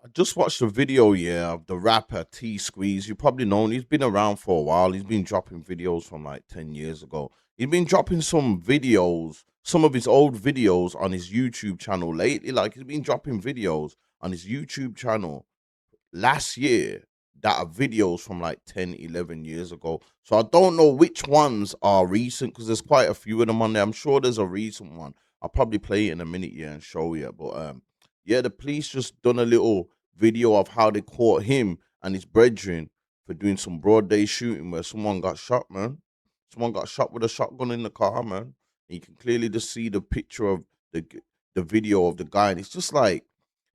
I just watched a video, yeah, of the rapper T Squeeze. You probably know him. He's been around for a while. He's been dropping videos from like 10 years ago. He's been dropping some videos, some of his old videos on his YouTube channel lately. Like he's been dropping videos on his YouTube channel last year that are videos from like 10, 11 years ago. So I don't know which ones are recent because there's quite a few of them on there. I'm sure there's a recent one. I'll probably play it in a minute, yeah, and show you. But yeah, the police just done a little video of how they caught him and his brethren for doing some Broadday shooting where someone got shot, man. Someone got shot with a shotgun in the car, man. And you can clearly just see the picture of the video of the guy, and it's just like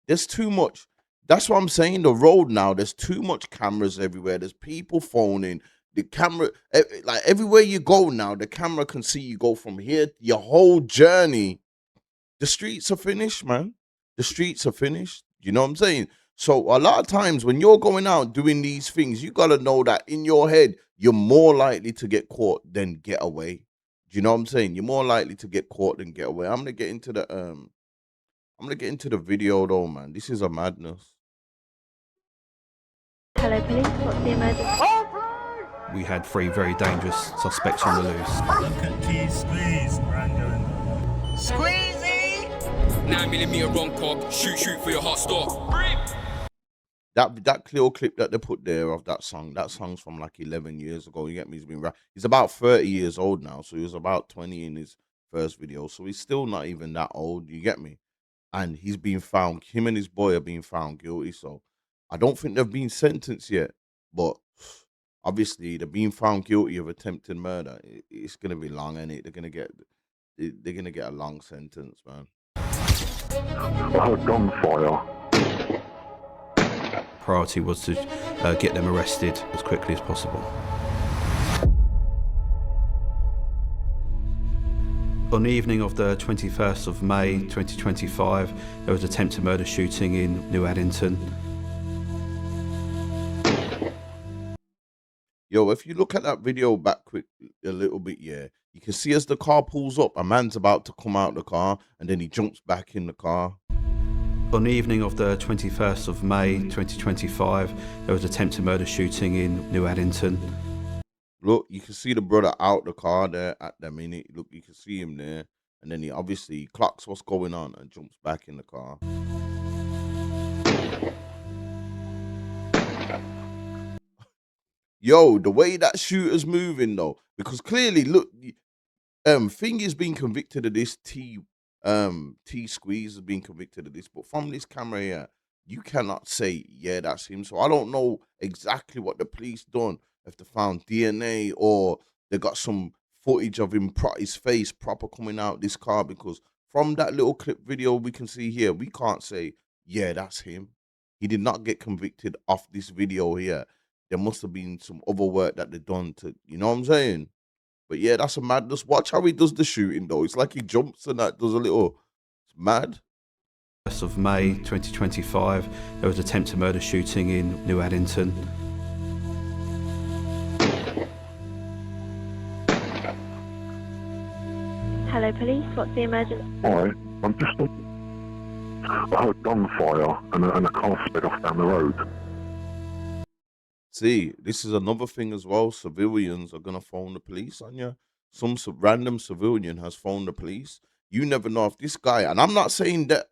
there's too much. That's what I'm saying. The road now, there's too much cameras everywhere. There's people phoning. The camera, like everywhere you go now, the camera can see you go from here, your whole journey. The streets are finished, man. The streets are finished. You know what I'm saying? So a lot of times when you're going out doing these things, you gotta know that in your head, you're more likely to get caught than get away. Do you know what I'm saying? You're more likely to get caught than get away. I'm gonna get into the video though, man. This is a madness. Hello, police. What's the emergency? We had three very dangerous suspects on the loose. Look at T Squeeze, Brandon. Squeezy! 9mm wrong cog, shoot for your hot stop. That clear clip that they put there of that song's from like 11 years ago. You get me? He's about 30 years old now, so he was about 20 in his first video, so he's still not even that old. You get me? And he's been found. Him and his boy are being found guilty. So I don't think they've been sentenced yet, but obviously they're being found guilty of attempted murder. It's gonna be long, and they're gonna get a long sentence, man. I heard gunfire. Priority was to get them arrested as quickly as possible. On the evening of the 21st of May 2025, there was an attempted murder shooting in New Addington. Yo, if you look at that video back quick a little bit, yeah, you can see as the car pulls up, a man's about to come out the car, and then he jumps back in the car. On the evening of the 21st of May 2025, there was an attempted murder shooting in New Addington. Look, you can see the brother out the car there at the minute. Look, you can see him there, and then he obviously clocks what's going on and jumps back in the car. Yo, the way that shooter's moving though, because clearly, look, Thing is being convicted of this. T Squeeze has been convicted of this, but from this camera here, you cannot say, yeah, that's him. So I don't know exactly what the police done, if they found DNA or they got some footage of him, his face proper coming out this car, because from that little clip video we can see here, we can't say, yeah, that's him. He did not get convicted off this video here. There must have been some other work that they done to, you know what I'm saying? But yeah, that's a madness. Watch how he does the shooting though. It's like he jumps and that does a little. It's mad. Of May 2025, there was an attempted murder shooting in New Addington. Hello, police. What's the emergency? Alright, I'm just. I heard gunfire and a car sped off down the road. See, this is another thing as well. Civilians are gonna phone the police on you. Some random civilian has phoned the police. You never know if this guy, and I'm not saying that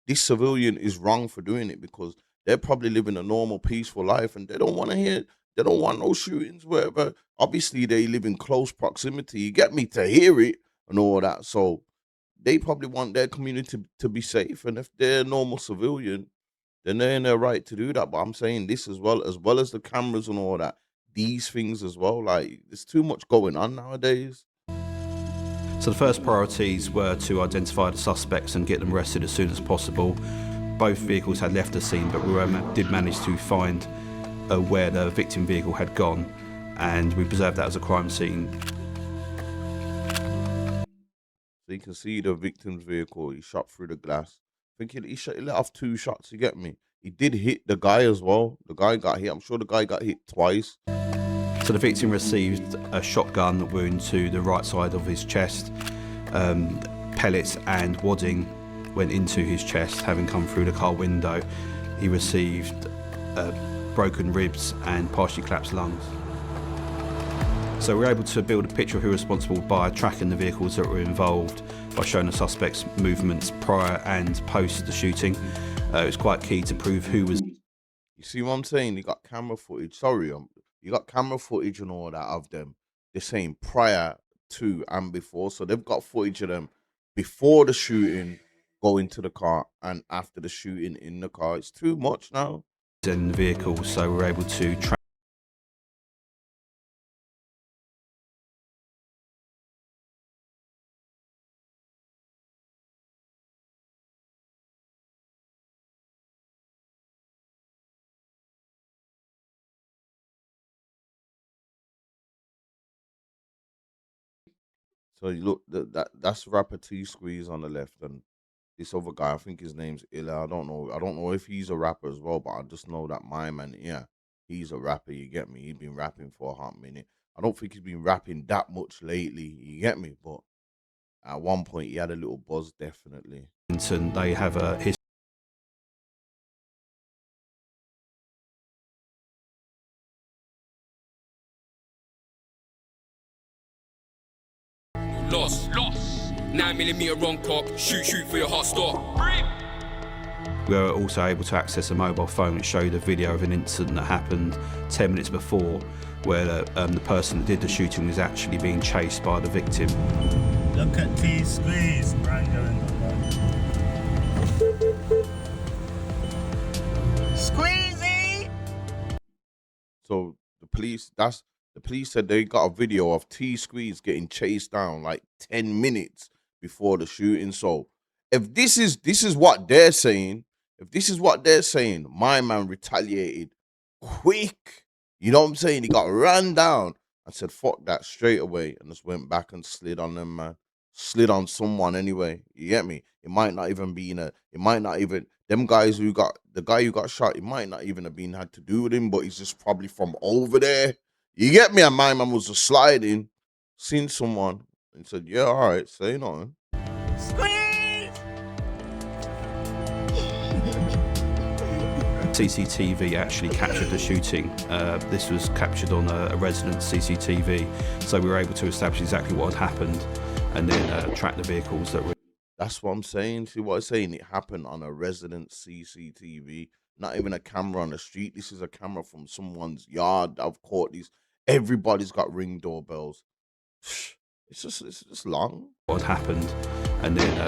this civilian is wrong for doing it, because they're probably living a normal, peaceful life, and they don't want to hear, they don't want no shootings wherever. Obviously, they live in close proximity. You get me, to hear it and all that. So they probably want their community to be safe. And if they're a normal civilian, then they're in their right to do that. But I'm saying this as well as the cameras and all that, these things as well. Like, there's too much going on nowadays. So the first priorities were to identify the suspects and get them arrested as soon as possible. Both vehicles had left the scene, but we did manage to find where the victim vehicle had gone, and we preserved that as a crime scene. So you can see the victim's vehicle. He shot through the glass. I think he let off 2 shots. You get me? He did hit the guy as well. The guy got hit. I'm sure the guy got hit twice. So the victim received a shotgun wound to the right side of his chest. Pellets and wadding went into his chest, having come through the car window. he received broken ribs and partially collapsed lungs. So we were able to build a picture of who was responsible by tracking the vehicles that were involved, by showing the suspects' movements prior and post the shooting. It was quite key to prove who was. You see what I'm saying? You got camera footage. Sorry, you got camera footage and all that of them. They're saying prior to and before, so they've got footage of them before the shooting, going to the car, and after the shooting in the car. It's too much now. In the vehicles, so we were able to track. So you look that's rapper T Squeeze on the left, and this other guy, I think his name's Illa. I don't know. I don't know if he's a rapper as well, but I just know that my man, yeah, he's a rapper. You get me? He's been rapping for a hot minute. I don't think he's been rapping that much lately. You get me? But at one point, he had a little buzz, definitely. They have a history. Lost. 9mm wrong cock, shoot for your hot stop. We were also able to access a mobile phone which showed a video of an incident that happened 10 minutes before, where the person that did the shooting was actually being chased by the victim. Look at T Squeeze, Brando in the Squeezy! So the police said they got a video of T Squeeze getting chased down like 10 minutes before the shooting. So if this is what they're saying, my man retaliated quick. You know what I'm saying? He got run down. I said, fuck that straight away, and just went back and slid on them, man. Slid on someone anyway. You get me? It might not even be them guys the guy who got shot, it might not even have been had to do with him, but he's just probably from over there. You get me? And my man was just sliding, seen someone, and said, yeah, all right, say nothing. CCTV actually captured the shooting. This was captured on a residence CCTV, so we were able to establish exactly what had happened and then track the vehicles that were. That's what I'm saying. See what I'm saying? It happened on a resident CCTV, not even a camera on the street. This is a camera from someone's yard. I've caught these. Everybody's got Ring doorbells. It's just long. What had happened, and then.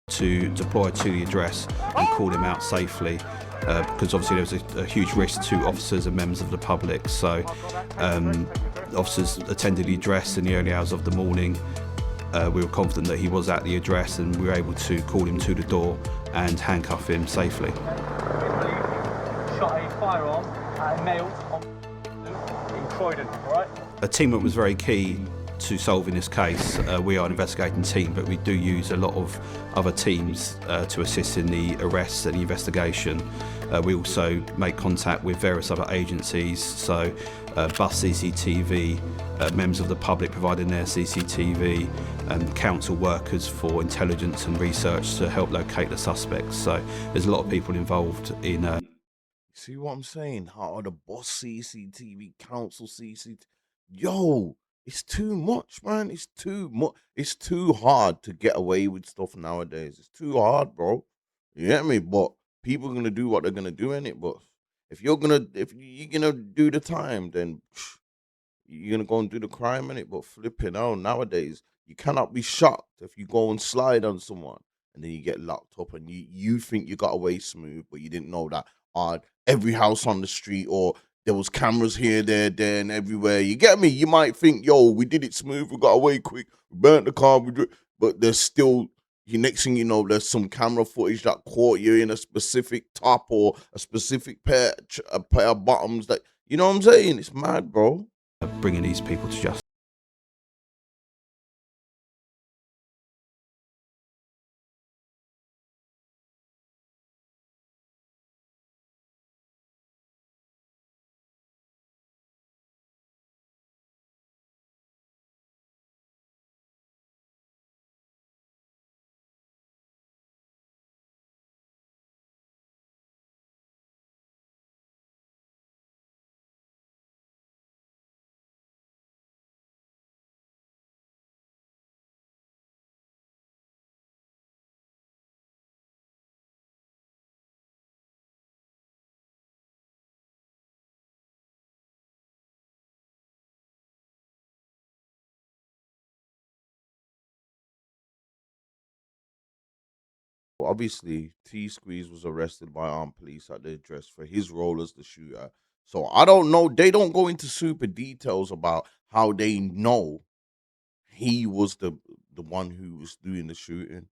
To deploy to the address and call him out safely, because obviously there was a huge risk to officers and members of the public. So officers attended the address in the early hours of the morning. We were confident that he was at the address, and we were able to call him to the door and handcuff him safely. Shot a firearm at a male in Croydon, alright? A teamwork was very key to solving this case. We are an investigating team, but we do use a lot of other teams to assist in the arrests and the investigation. We also make contact with various other agencies, so bus CCTV, members of the public providing their CCTV, council workers for intelligence and research to help locate the suspects. So there's a lot of people involved in. See what I'm saying? How are the bus CCTV, council CCTV? Yo, it's too much, man. It's too much. It's too hard to get away with stuff nowadays. It's too hard, bro. You get me? But people are gonna do what they're gonna do in it. But if you're gonna do the time, then you're gonna go and do the crime in it. But flipping out nowadays, you cannot be shocked if you go and slide on someone and then you get locked up and you think you got away smooth, but you didn't know that every house on the street or there was cameras here, there, and everywhere. You get me? You might think, yo, we did it smooth, we got away quick, we burnt the car, but there's still, next thing you know, there's some camera footage that caught you in a specific top or a specific pair of bottoms that, you know what I'm saying? It's mad, bro. Bringing these people to justice. Obviously, T Squeeze was arrested by armed police at the address for his role as the shooter. So I don't know. They don't go into super details about how they know he was the one who was doing the shooting.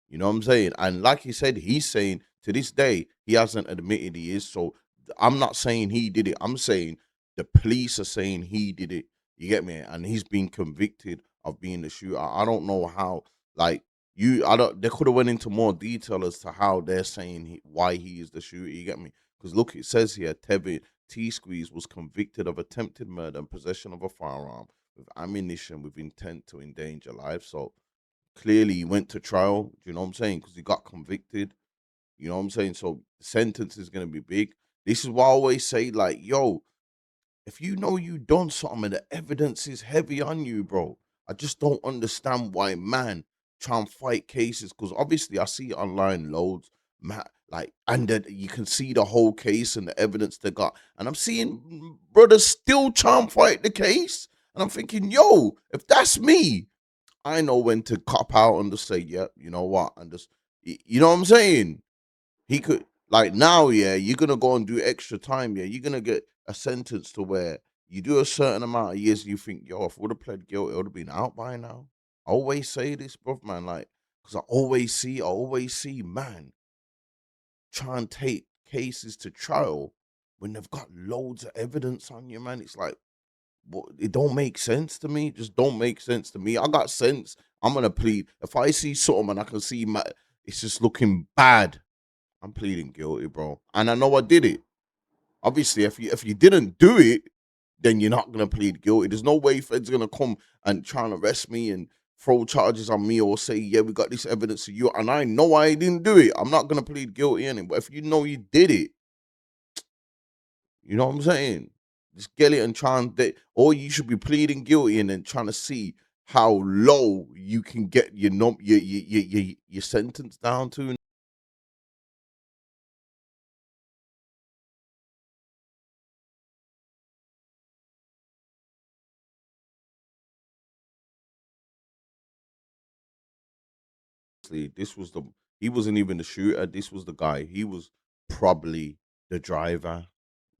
You know what I'm saying? And like he said, he's saying to this day he hasn't admitted he is. So I'm not saying he did it. I'm saying the police are saying he did it. You get me? And he's been convicted of being the shooter. I don't know how. Like I don't. They could have went into more detail as to how they're saying why he is the shooter. You get me? Because look, it says here, Tevin T Squeeze was convicted of attempted murder and possession of a firearm with ammunition with intent to endanger life. So clearly he went to trial. You know what I'm saying? Because he got convicted. You know what I'm saying? So the sentence is gonna be big. This is why I always say, like, yo, if you know you done something and the evidence is heavy on you, bro, I just don't understand why man try and fight cases. Because obviously I see it online loads, man, like, and that you can see the whole case and the evidence they got, and I'm seeing brothers still try and fight the case, and I'm thinking, yo, if that's me, I know when to cop out and just say, "Yep, you know what," and just, you know what I'm saying? He could, like, now, yeah, you're gonna go and do extra time, yeah. You're gonna get a sentence to where you do a certain amount of years, and you think, yo, if I would have pled guilty, it would have been out by now. I always say this, bro, man, like, because I always see, man, try and take cases to trial when they've got loads of evidence on you, man. It's like, well, it don't make sense to me. It just don't make sense to me. I got sense. I'm gonna plead. If I see something and I can see it's just looking bad, I'm pleading guilty, bro. And I know I did it. Obviously, if you didn't do it, then you're not gonna plead guilty. There's no way Fed's gonna come and try and arrest me and throw charges on me or say, yeah, we got this evidence of you, and I know I didn't do it. I'm not gonna plead guilty anyway. But if you know you did it, you know what I'm saying? Just get it and try and or you should be pleading guilty and then trying to see how low you can get your sentence down to. This was the He wasn't even the shooter. This was the guy. He was probably the driver.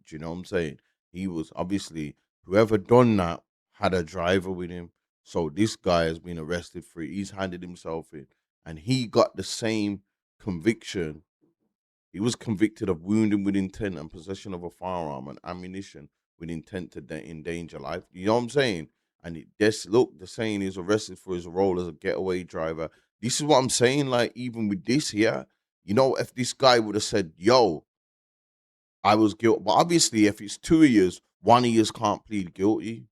Do you know what I'm saying? He was obviously, whoever done that had a driver with him. So this guy has been arrested for it. He's handed himself in, and he got the same conviction. He was convicted of wounding with intent and possession of a firearm and ammunition with intent to endanger life. You know what I'm saying? And look, the saying is arrested for his role as a getaway driver. This is what I'm saying. Like, even with this here, you know, if this guy would have said, yo, I was guilty. But obviously, if it's 2 years, 1 year can't plead guilty.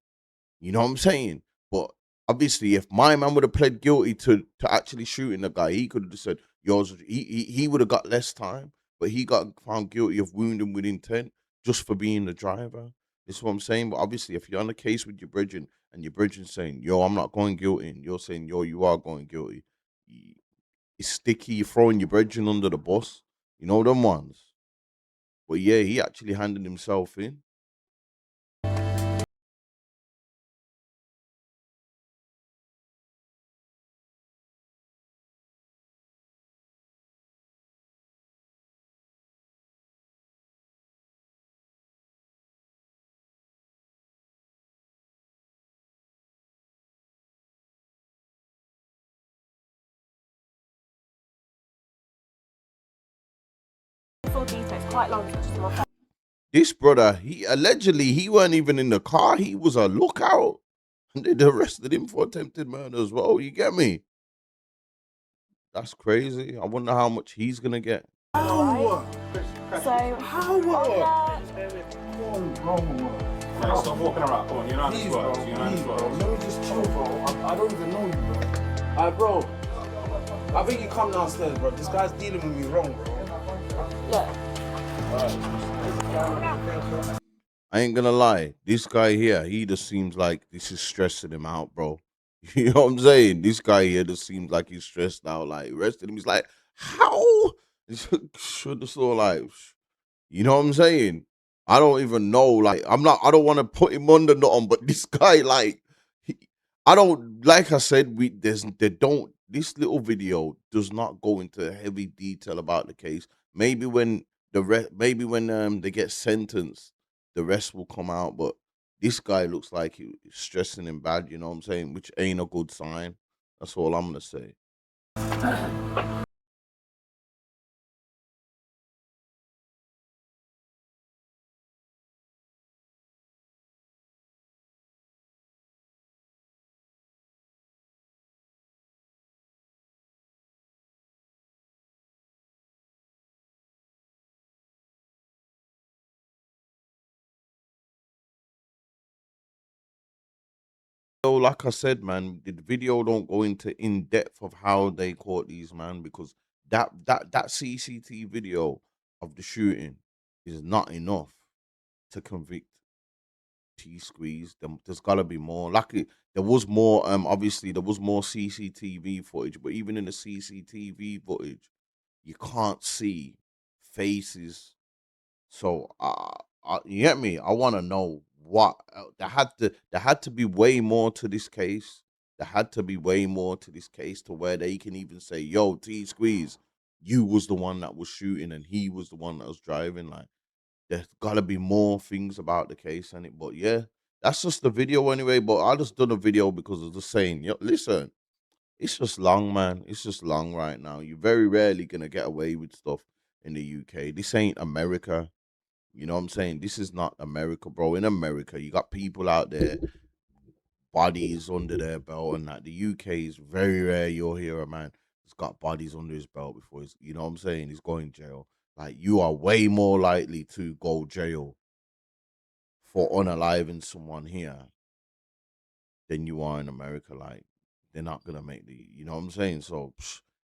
You know what I'm saying? But obviously, if my man would have pled guilty to actually shooting the guy, he could have just said, yours. He would have got less time, but he got found guilty of wounding with intent just for being the driver. This is what I'm saying. But obviously, if you're on a case with your brethren and your brethren saying, yo, I'm not going guilty, and you're saying, yo, you are going guilty, it's sticky. You're throwing your brethren under the bus. You know them ones. But yeah, he actually handed himself in. Full details, quite long, so just more. This brother, he weren't even in the car. He was a lookout, and they arrested him for attempted murder as well. You get me? That's crazy. I wonder how much he's gonna get. So, Stop walking around. Come on, you're not Please, bro. Let me just chill, bro. I don't even know you, bro. Bro. I think you come downstairs, bro. This guy's dealing with me wrong, bro. look. I ain't gonna lie. This guy here, he just seems like this is stressing him out, bro. You know what I'm saying? This guy here just seems like he's stressed out. Like, arrested him. He's like, how? Should have saw, like, you know what I'm saying? I don't even know. Like, I don't want to put him under nothing, but this guy, like, I don't, like I said, this little video does not go into heavy detail about the case. Maybe when maybe when they get sentenced, the rest will come out. But this guy looks like he's stressing him bad. You know what I'm saying? Which ain't a good sign. That's all I'm gonna say. So, like I said, man, the video don't go into in depth of how they caught these man because that CCTV video of the shooting is not enough to convict T Squeeze. There's gotta be more. Luckily, there was more. Obviously there was more CCTV footage, but even in the CCTV footage, you can't see faces. So, you get me? I want to know what there had to be way more to this case. There had to be way more to this case to where they can even say, "Yo, T Squeeze, you was the one that was shooting, and he was the one that was driving." Like, there's got to be more things about the case, and it. But yeah, that's just the video anyway. But I just done a video because of the saying. Yo, listen, it's just long, man. It's just long right now. You're very rarely gonna get away with stuff in the UK. This ain't America. You know what I'm saying? This is not America, bro. In America, you got people out there, bodies under their belt, and that. The UK is very rare. You'll hear a man that's got bodies under his belt before he's, you know what I'm saying? He's going jail. Like, you are way more likely to go jail for unaliving someone here than you are in America. Like, they're not gonna make the, you know what I'm saying? So,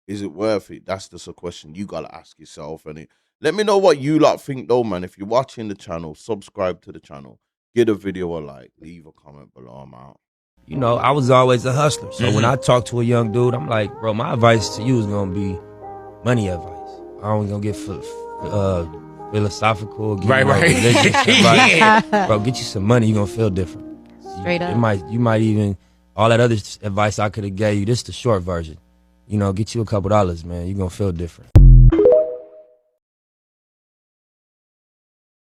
is it worth it? That's just a question you gotta ask yourself. And let me know what you lot think, though, man. If you're watching the channel, subscribe to the channel, give the video a like, leave a comment below. I'm out. You know, I was always a hustler. So when I talk to a young dude, I'm like, bro, my advice to you is gonna be money advice. I ain't gonna get philosophical, get religious advice. Bro, get you some money, you gonna feel different. Straight up. You might even, all that other advice I could have gave you, this is the short version. You know, get you a couple dollars, man. You gonna feel different.